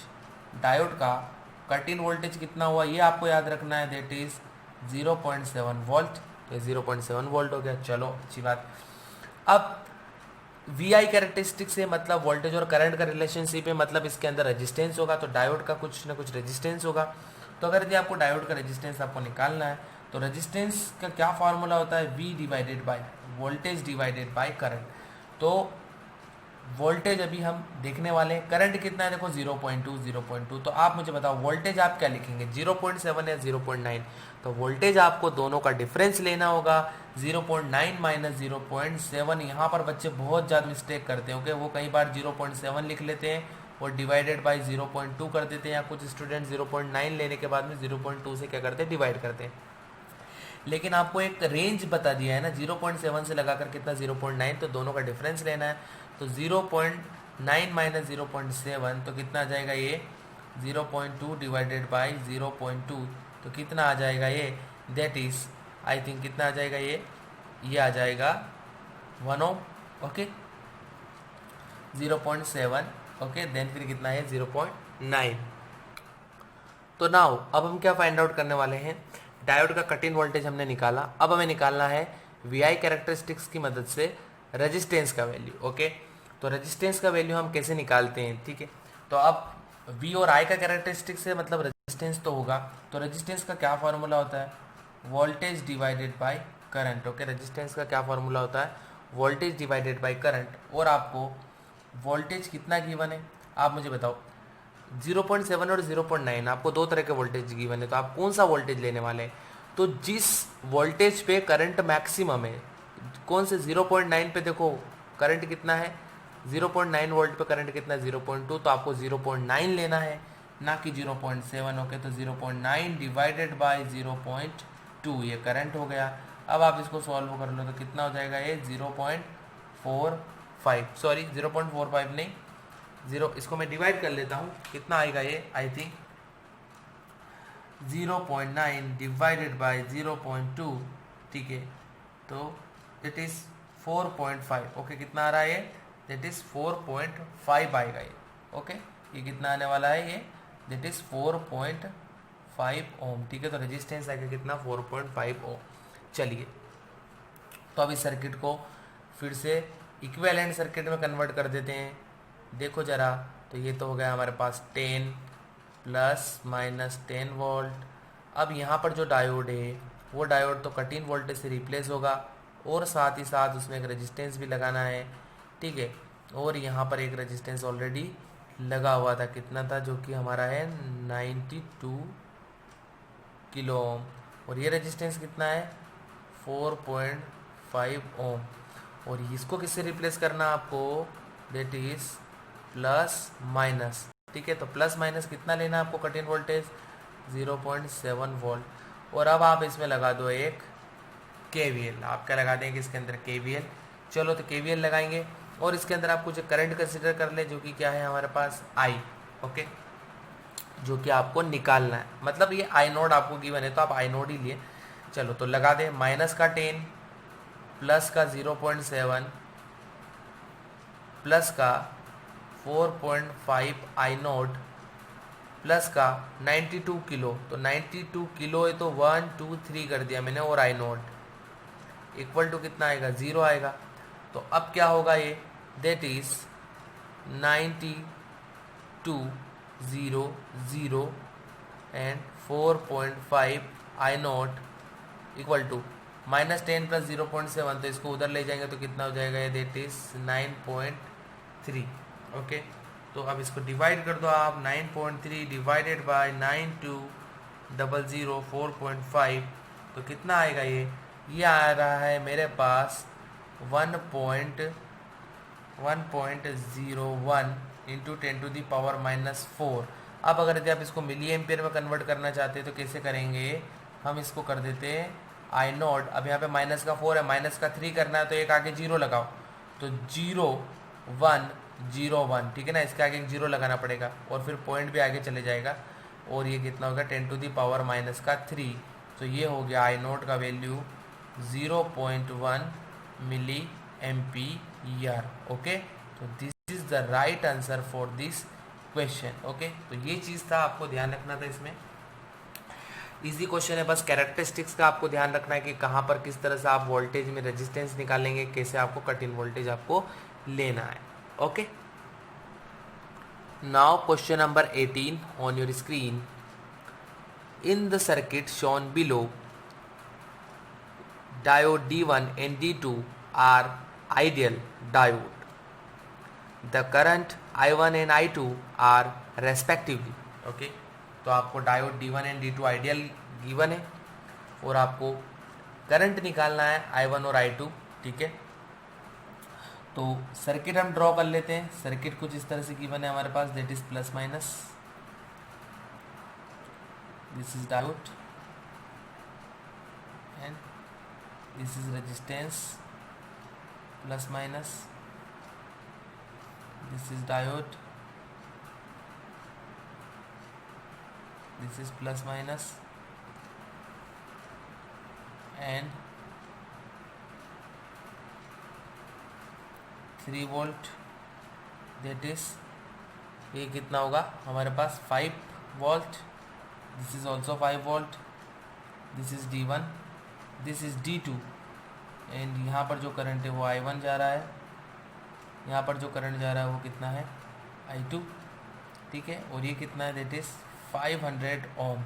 Speaker 1: diode का कट इन वोल्टेज कितना हुआ ये आपको याद रखना है, दैट इज 0.7 वोल्ट। तो 0.7 वोल्ट हो गया, चलो अच्छी बात। अब VI कैरेक्टरिस्टिक्स है, मतलब वोल्टेज और करंट का रिलेशनशिप है, मतलब इसके अंदर रेजिस्टेंस होगा, तो डायोड का कुछ ना कुछ रेजिस्टेंस होगा। तो अगर यदि आपको डायोड का रेजिस्टेंस आपको निकालना है, तो रेजिस्टेंस का क्या फार्मूला होता है, V divided by voltage divided by current. तो वोल्टेज अभी हम देखने वाले हैं, करंट कितना है देखो 0.2। तो आप मुझे बताओ वोल्टेज आप क्या लिखेंगे, 0.7 या 0.9। तो वोल्टेज आपको दोनों का डिफरेंस लेना होगा, 0.9 माइनस 0.7। यहाँ पर बच्चे बहुत ज़्यादा मिस्टेक करते हैं, ओके, वो कई बार 0.7 लिख लेते हैं और डिवाइडेड बाय 0.2 कर देते हैं, या कुछ स्टूडेंट 0.9 लेने के बाद में 0.2 से क्या करते हैं, डिवाइड करते हैं। लेकिन आपको एक रेंज बता दिया है ना, 0.7 से लगाकर कितना 0.9, तो दोनों का डिफरेंस लेना है। तो 0.9 माइनस 0.7 तो कितना आ जाएगा ये, 0.2 डिवाइडेड बाय 0.2, तो कितना आ जाएगा ये, दैट इज आई थिंक कितना आ जाएगा ये आ जाएगा 1 ओम, ओके, 0.7, ओके, देन फिर कितना है 0.9। तो नाउ अब हम क्या फाइंड आउट करने वाले हैं, डायोड का कट इन वोल्टेज हमने निकाला, अब हमें निकालना है VI कैरेक्टरिस्टिक्स की मदद से रेजिस्टेंस का वैल्यू, ओके। तो रेजिस्टेंस का वैल्यू हम कैसे निकालते हैं, ठीक है। तो अब V और I का कैरेक्टरिस्टिक्स है, मतलब रेजिस्टेंस तो होगा, तो रेजिस्टेंस का क्या फार्मूला होता है, voltage divided by current, okay. Resistance का क्या फार्मूला होता है, वोल्टेज डिवाइडेड बाय करंट। और आपको वोल्टेज कितना गिवन है आप मुझे बताओ, 0.7 और 0.9, आपको दो तरह के वोल्टेज गिवन है, तो आप कौन सा वोल्टेज लेने वाले हैं। तो जिस वोल्टेज पे करंट मैक्सिमम है, कौन से 0.9 पे देखो करंट कितना है, 0.9 वोल्ट पे करंट कितना है 0.2, तो आपको 0.9 लेना है, ना कि 0.7, ओके। तो 0.9 डिवाइडेड बाय 0.2 ये करंट हो गया। अब आप इसको सॉल्व कर लो तो कितना हो जाएगा ये 0.45, सॉरी 0.45 नहीं, इसको मैं डिवाइड कर लेता हूँ, कितना आएगा ये, आई थिंक 0.9 डिवाइडेड बाय 0.2, ठीक है, तो इट इज़ 4.5। ओके, कितना आ रहा है ये? दैट इज 4.5 आएगा ये। ओके, ये कितना आने वाला है ये? दैट इज 4.5 ओम। ठीक है, तो रेजिस्टेंस आएगा कितना? 4.5 ओम। चलिए, तो अब इस सर्किट को फिर से इक्विवेलेंट सर्किट में कन्वर्ट कर देते हैं। देखो जरा, तो ये तो हो गया हमारे पास 10 प्लस माइनस 10 वोल्ट। अब यहाँ पर जो डायोड है वो डायोड तो कट इन वोल्टेज से रिप्लेस होगा और साथ ही साथ उसमें एक रेजिस्टेंस भी लगाना है। ठीक है, और यहाँ पर एक रेजिस्टेंस ऑलरेडी लगा हुआ था, कितना था? जो कि हमारा है 92 किलो ओम। और ये रेजिस्टेंस कितना है? 4.5 ओम। और इसको किससे रिप्लेस करना आपको? That is plus minus. ठीक है, तो प्लस माइनस कितना लेना है आपको? Cut in voltage 0.7 volt. और अब आप इसमें लगा दो एक KVL। आप क्या लगा देंगे इसके अंदर? KVL। चलो, तो KVL लगाएंगे और इसके अंदर आप कुछ करंट कंसिडर कर ले, जो कि क्या है हमारे पास? I। ओके, जो कि आपको निकालना है। मतलब ये I नोड आपको गिवन है तो आप I नोड ही लिए। चलो, तो लगा दे। माइनस का 10 प्लस का 0.7 प्लस का 4.5 I नोड प्लस का 92 किलो। तो 92 किलो है तो 1 2 3 कर दिया मैंने, और I नोट इक्वल टू कितना आएगा? 0 आएगा। तो अब क्या होगा ये? That is 92,0,0 and 4.5 I nought equal to minus 10 plus 0.7। तो इसको उधर ले जाएंगे तो कितना हो जाएगा ये? That is 9.3। ओके, तो अब इसको डिवाइड कर दो आप। 9.3 डिवाइडेड बाय 92,000 4.5, तो कितना आएगा ये? ये आ रहा है मेरे पास 1.01 इंटू 10⁻⁻⁴। अब अगर यदि आप इसको मिली एम्पियर में कन्वर्ट करना चाहते हैं तो कैसे करेंगे? हम इसको कर देते हैं I नोट। अब यहाँ पे माइनस का 4 है, माइनस का 3 करना है तो एक आगे 0 लगाओ, तो 0,1,0,1। ठीक है ना, इसके आगे एक 0 लगाना पड़ेगा और फिर पॉइंट भी आगे चले जाएगा। और ये कितना होगा? 10⁻⁻3। तो ये हो गया I नोट का वैल्यू 0.1 मिली एम्पियर। ओके, तो this is the right answer for this question. Okay, तो ये चीज़ था, आपको ध्यान रखना था। इसमें इजी क्वेश्चन है, बस कैरेक्टरिस्टिक्स का आपको ध्यान रखना है कि कहाँ पर किस तरह से आप वोल्टेज में रेजिस्टेंस निकालेंगे, कैसे आपको कट इन वोल्टेज आपको लेना है। Okay, now question number 18 on your screen. In the circuit shown below, diode D1 and D2 are ideal diode. The current I1 and I2 are respectively. Okay, तो आपको diode D1 and D2 ideal given है और आपको current निकालना है I1 और I2। ठीक है, तो सर्किट हम ड्रॉ कर लेते हैं। सर्किट कुछ इस तरह से गिवन है हमारे पास, that is plus minus. This is diode and this is resistance plus minus, this is diode, this is plus minus, and 3 volt, that is ये कितना होगा हमारे पास? 5 volt। this is also 5 volt, this is D1, this is D2 and यहाँ पर जो current है वो I1 जा रहा है, यहाँ पर जो करंट जा रहा है वो कितना है? I2। ठीक है, और ये कितना है? दैट इज 500 ओम।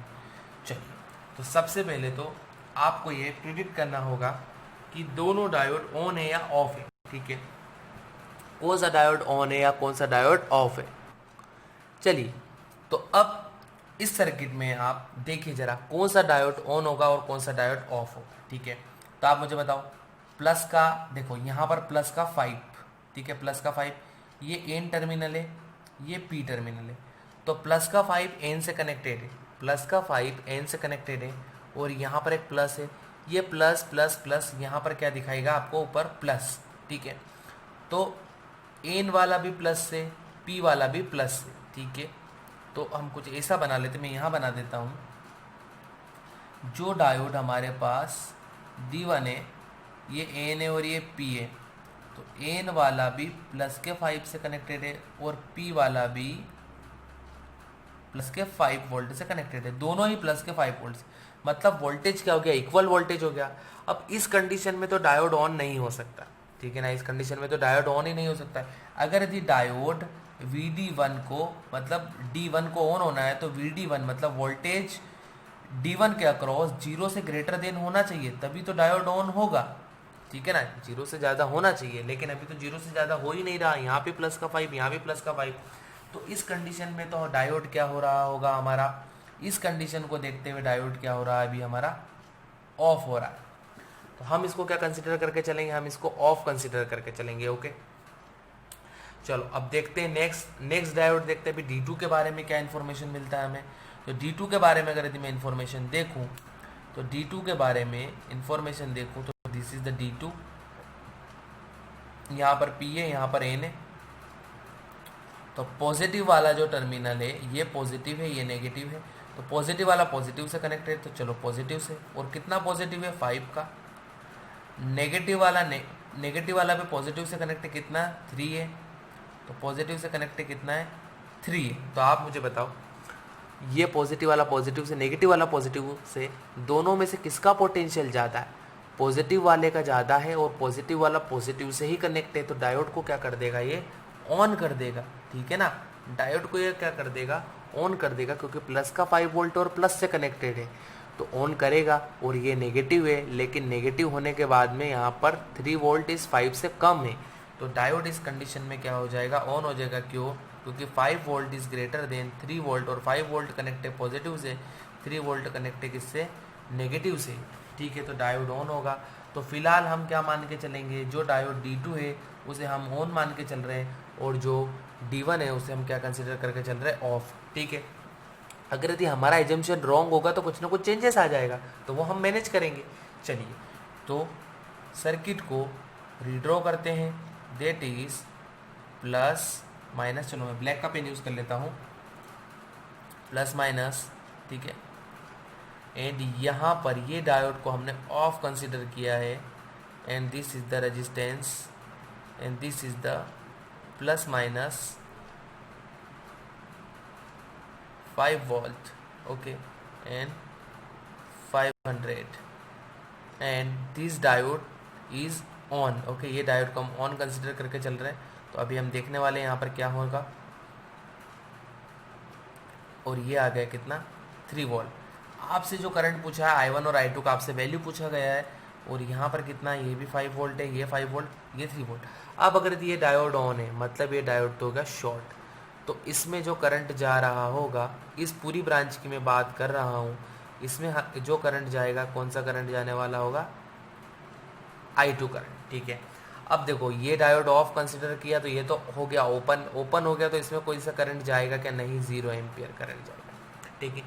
Speaker 1: चलिए, तो सबसे पहले तो आपको ये प्रिडिक्ट करना होगा कि दोनों डायोड ऑन है या ऑफ है। ठीक है, कौन सा डायोड ऑन है या कौन सा डायोड ऑफ है। चलिए, तो अब इस सर्किट में आप देखिए जरा कौन सा डायोड ऑन होगा और कौन सा डायोड ऑफ होगा। ठीक है, तो आप मुझे बताओ। प्लस का देखो, यहाँ पर प्लस का 5। ठीक है, प्लस का 5, ये एन टर्मिनल है, ये पी टर्मिनल है। तो प्लस का 5 एन से कनेक्टेड है, प्लस का 5 एन से कनेक्टेड है, और यहाँ पर एक प्लस है। ये प्लस प्लस प्लस यहाँ पर क्या दिखाएगा आपको? ऊपर प्लस। ठीक है, तो एन वाला भी प्लस से, पी वाला भी प्लस से। ठीक है, तो हम कुछ ऐसा बना लेते, मैं यहाँ बना देता हूँ। जो डायोड हमारे पास D1 है, ये एन है और ये पी है, तो एन वाला भी प्लस के 5 से कनेक्टेड है और पी वाला भी प्लस के 5 वोल्ट से कनेक्टेड है, दोनों ही प्लस के 5 वोल्ट से। मतलब वोल्टेज क्या हो गया, इक्वल वोल्टेज हो गया। अब इस कंडीशन में तो डायोड ऑन नहीं हो सकता, ठीक है ना, इस कंडीशन में तो डायोड ऑन ही नहीं हो सकता। अगर यदि डायोड VD1 को मतलब D1 को ऑन होना है तो VD1 मतलब वोल्टेज D1 के अक्रॉस 0 से ग्रेटर देन होना चाहिए, तभी तो डायोड ऑन होगा, ठीक है ना। 0 से ज़्यादा होना चाहिए, लेकिन अभी तो 0 से ज़्यादा हो ही नहीं रहा, यहाँ पे प्लस का 5, यहाँ भी प्लस का 5। तो इस कंडीशन में तो डायोड क्या हो रहा होगा हमारा, इस कंडीशन को देखते हुए डायोड क्या हो रहा है, अभी हमारा ऑफ हो रहा है। तो हम इसको क्या कंसिडर करके चलेंगे, हम इसको ऑफ कंसिडर करके चलेंगे। ओके, चलो अब देखते हैं नेक्स्ट डायोड देखते हैं अभी D2 के बारे में क्या इन्फॉर्मेशन मिलता है हमें। तो D2 के बारे में अगर यदि मैं इन्फॉर्मेशन देखूं, तो D2 के बारे में इन्फॉर्मेशन देखूं तो दिस इज द D2, यहाँ पर P है, यहाँ पर N है। तो पॉजिटिव वाला जो टर्मिनल है ये पॉजिटिव है, ये नेगेटिव है। तो पॉजिटिव वाला पॉजिटिव से कनेक्टेड, तो चलो पॉजिटिव से। और कितना पॉजिटिव है, 5 का। नेगेटिव वाला भी पॉजिटिव से कनेक्ट कितना, 3 है। तो पॉजिटिव से कनेक्ट कितना है, 3 है। तो आप मुझे बताओ ये पॉजिटिव वाला पॉजिटिव से, नेगेटिव वाला पॉजिटिव से, दोनों में से किसका पोटेंशियल ज़्यादा है, पॉजिटिव वाले का ज़्यादा है और पॉजिटिव वाला पॉजिटिव से ही कनेक्ट है। तो डायोड को क्या कर देगा, ये ऑन कर देगा, ठीक है ना। डायोड को ये क्या कर देगा, ऑन कर देगा, क्योंकि प्लस का 5 वोल्ट और प्लस से कनेक्टेड है तो ऑन करेगा। और ये नेगेटिव है, लेकिन नेगेटिव होने के बाद में यहाँ पर 3 वोल्ट इस 5 से कम है, तो डायोड इस कंडीशन में क्या हो जाएगा, ऑन हो जाएगा। क्यों, क्योंकि 5 volt is greater than 3 volt और 5 वोल्ट कनेक्ट है पॉजिटिव से, 3 वोल्ट कनेक्ट है किससे, नेगेटिव से, ठीक है। तो डायोड ऑन होगा। तो फिलहाल हम क्या मान के चलेंगे, जो डायोड D2 है उसे हम ऑन मान के चल रहे हैं, और जो D1 है उसे हम क्या कंसिडर करके चल रहे हैं, ऑफ, ठीक है। अगर यदि हमारा एजम्पशन रॉन्ग होगा तो कुछ ना कुछ चेंजेस आ जाएगा, तो वो हम मैनेज करेंगे। चलिए, तो सर्किट को रीड्रॉ करते हैं, देट इज प्लस माइनस, चलो मैं ब्लैक का पेन यूज़ कर लेता हूँ, प्लस माइनस, ठीक है। एंड यहाँ पर ये डायोड को हमने ऑफ कंसिडर किया है, and this is the resistance, and this is the plus minus 5 volt, okay, and 500, and this diode is on, okay. ये डायोड को हम ऑन कंसिडर करके चल रहे हैं। तो अभी हम देखने वाले हैं यहाँ पर क्या होगा, और ये आ गया कितना, 3 वोल्ट। आपसे जो करंट पूछा है I1 और I2 का आपसे वैल्यू पूछा गया है, और यहाँ पर कितना, ये भी 5 वोल्ट है, ये 5 वोल्ट, ये 3 वोल्ट। अब अगर ये डायोड ऑन है, मतलब ये डायोड तो होगा शॉर्ट, तो इसमें जो करंट जा रहा होगा, इस पूरी ब्रांच की मैं बात कर रहा हूँ, इसमें जो करंट जाएगा, कौन सा करंट जाने वाला होगा, I2 करंट, ठीक है। अब देखो ये डायोड ऑफ कंसिडर किया तो ये तो हो गया ओपन हो गया, तो इसमें कोई सा करंट जाएगा क्या, नहीं, 0 एम्पियर करंट जाएगा, ठीक है।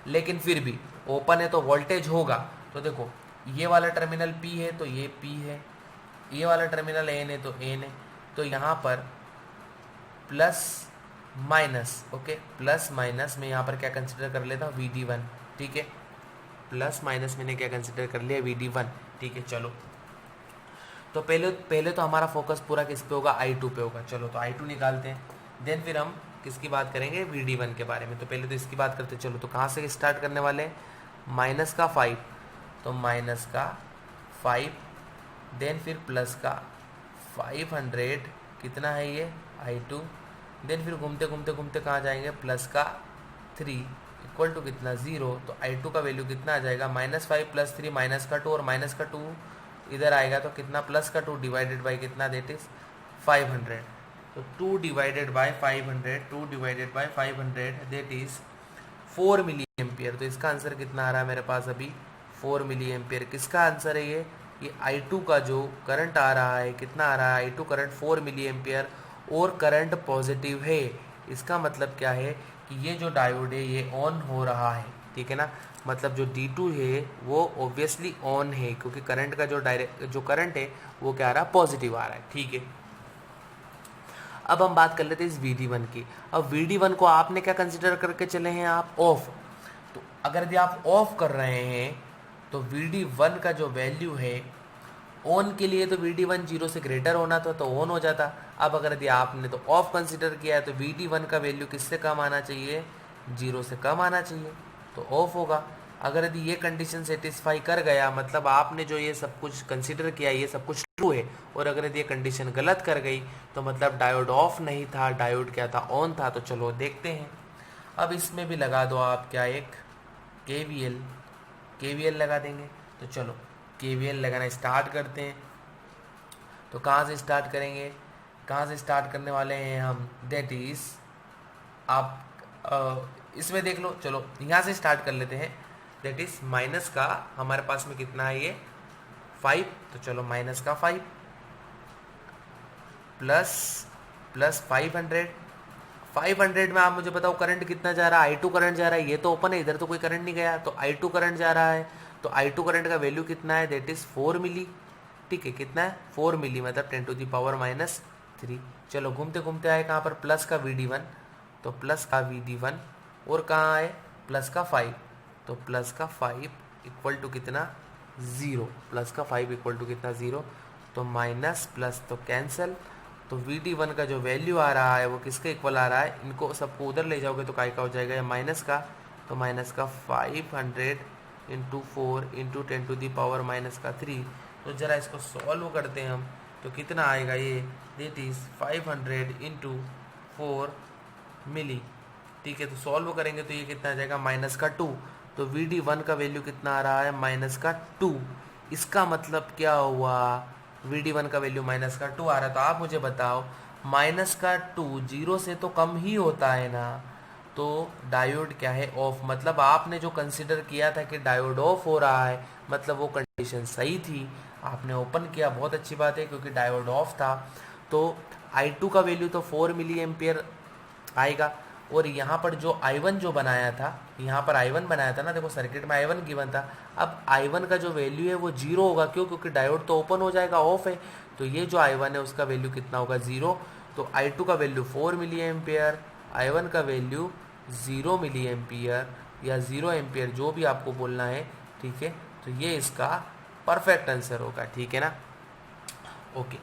Speaker 1: लेकिन फिर भी ओपन है तो वोल्टेज होगा। तो देखो ये वाला टर्मिनल P है तो ये P है, ये वाला टर्मिनल N है तो N है। तो यहाँ पर plus minus, okay, plus minus मैं यहाँ पर क्या कंसिडर कर लेता हूँ, VD1, ठीक है। प्लस माइनस मैंने क्या कंसिडर कर लिया, VD1, ठीक है। चलो, तो पहले तो हमारा फोकस पूरा किस पे होगा, I2 पे होगा। चलो तो I2 निकालते हैं, देन फिर हम किसकी बात करेंगे, VD1 के बारे में। तो पहले तो इसकी बात करते हैं। चलो, तो कहाँ से स्टार्ट करने वाले हैं, माइनस का 5, तो माइनस का 5, देन फिर प्लस का 500, कितना है ये, I2, देन फिर घूमते घूमते घूमते कहाँ जाएंगे, प्लस का 3 इक्वल टू कितना, 0। तो I2 का वैल्यू कितना आ जाएगा, -5 + 3 -2, और माइनस का 2 इधर आएगा तो कितना, प्लस का 2 डिवाइडेड बाई कितना, देट इज 500। तो 2 divided by 500, 2 divided by 500, that is 4 milli ampere. तो इसका आंसर कितना आ रहा है मेरे पास अभी, 4 मिली एम्पियर। किसका आंसर है ये I2 का जो करंट आ रहा है, कितना आ रहा है, I2 करंट 4 मिली एम्पियर, और करंट पॉजिटिव है। इसका मतलब क्या है कि ये जो डायोड है ये ऑन हो रहा है, ठीक है ना। मतलब जो D2 है वो ऑब्वियसली ऑन है, क्योंकि करंट का जो करंट है वो क्या आ रहा है, पॉजिटिव आ रहा है, ठीक है। अब हम बात कर लेते हैं इस VD1 की। अब VD1 को आपने क्या कंसिडर करके चले हैं आप, ऑफ। तो अगर यदि आप ऑफ कर रहे हैं तो VD1 का जो वैल्यू है ऑन के लिए तो VD1 0 से ग्रेटर होना था तो ऑन हो जाता। अब अगर यदि आपने तो ऑफ कंसिडर किया है तो VD1 का वैल्यू किससे कम आना चाहिए, 0 से कम आना चाहिए, तो ऑफ होगा। अगर यदि ये कंडीशन सेटिस्फाई कर गया, मतलब आपने जो ये सब कुछ कंसिडर किया ये सब कुछ ट्रू है, और अगर यदि ये कंडीशन गलत कर गई तो मतलब डायोड ऑफ नहीं था, डायोड क्या था, ऑन था। तो चलो देखते हैं। अब इसमें भी लगा दो आप क्या, एक KVL लगा देंगे। तो चलो KVL लगाना स्टार्ट करते हैं। तो कहाँ से स्टार्ट करेंगे, कहाँ से स्टार्ट करने वाले हैं हम, दैट इज़ आप इसमें देख लो, चलो यहाँ से स्टार्ट कर लेते हैं। दैट इज़ माइनस का हमारे पास में कितना है ये 5, तो चलो माइनस का 5 प्लस 500 में आप मुझे बताओ करंट कितना जा रहा है, I2 करंट जा रहा है, ये तो ओपन है, इधर तो कोई करंट नहीं गया, तो I2 करंट जा रहा है। तो I2 करंट का वैल्यू कितना है, दैट इज़ 4 मिली। ठीक है, कितना है 4 मिली, मतलब 10⁻³ चलो घूमते घूमते आए कहाँ पर, प्लस का VD1, तो प्लस का VD1, और कहाँ आए प्लस का 5, तो प्लस का 5 इक्वल टू कितना 0, प्लस का 5 इक्वल टू कितना 0, तो माइनस प्लस तो कैंसिल। तो VD1 का जो वैल्यू आ रहा है वो किसके इक्वल आ रहा है, इनको सबको उधर ले जाओगे तो काय का हो जाएगा, या माइनस का, तो माइनस का 500 इंटू 4 इंटू 10⁻³ तो ज़रा इसको सॉल्व करते हैं हम, तो कितना आएगा ये, दैट इज़ 500 इंटू 4 मिली। ठीक है, तो सॉल्व करेंगे तो ये कितना आ जाएगा, माइनस का 2। तो VD1 का वैल्यू कितना आ रहा है, माइनस का 2। इसका मतलब क्या हुआ, VD1 का वैल्यू माइनस का 2 आ रहा है। तो आप मुझे बताओ माइनस का 2 0 से तो कम ही होता है ना, तो डायोड क्या है ऑफ, मतलब आपने जो कंसिडर किया था कि डायोड ऑफ हो रहा है, मतलब वो कंडीशन सही थी, आपने ओपन किया, बहुत अच्छी बात है, क्योंकि डायोड ऑफ था। तो I2 का वैल्यू तो 4 मिली एम्पियर आएगा, और यहाँ पर जो I1 जो बनाया था, यहाँ पर I1 बनाया था ना, देखो सर्किट में I1 गिवन था। अब I1 का जो वैल्यू है वो 0 होगा, क्यों, क्योंकि डायोड तो ओपन हो जाएगा, ऑफ है। तो ये जो I1 है उसका वैल्यू कितना होगा 0। तो I2 का वैल्यू 4 मिली एम्पियर, I1 का वैल्यू 0 मिली एम्पियर या 0 एम्पियर, जो भी आपको बोलना है। ठीक है, तो ये इसका परफेक्ट आंसर होगा। ठीक है ना, ओके।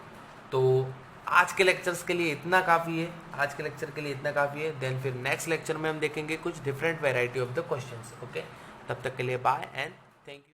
Speaker 1: तो आज के लेक्चर्स के लिए इतना काफ़ी है, आज के लेक्चर के लिए इतना काफ़ी है। देन फिर नेक्स्ट लेक्चर में हम देखेंगे कुछ different variety of the questions. Okay, तब तक के लिए बाय एंड थैंक यू।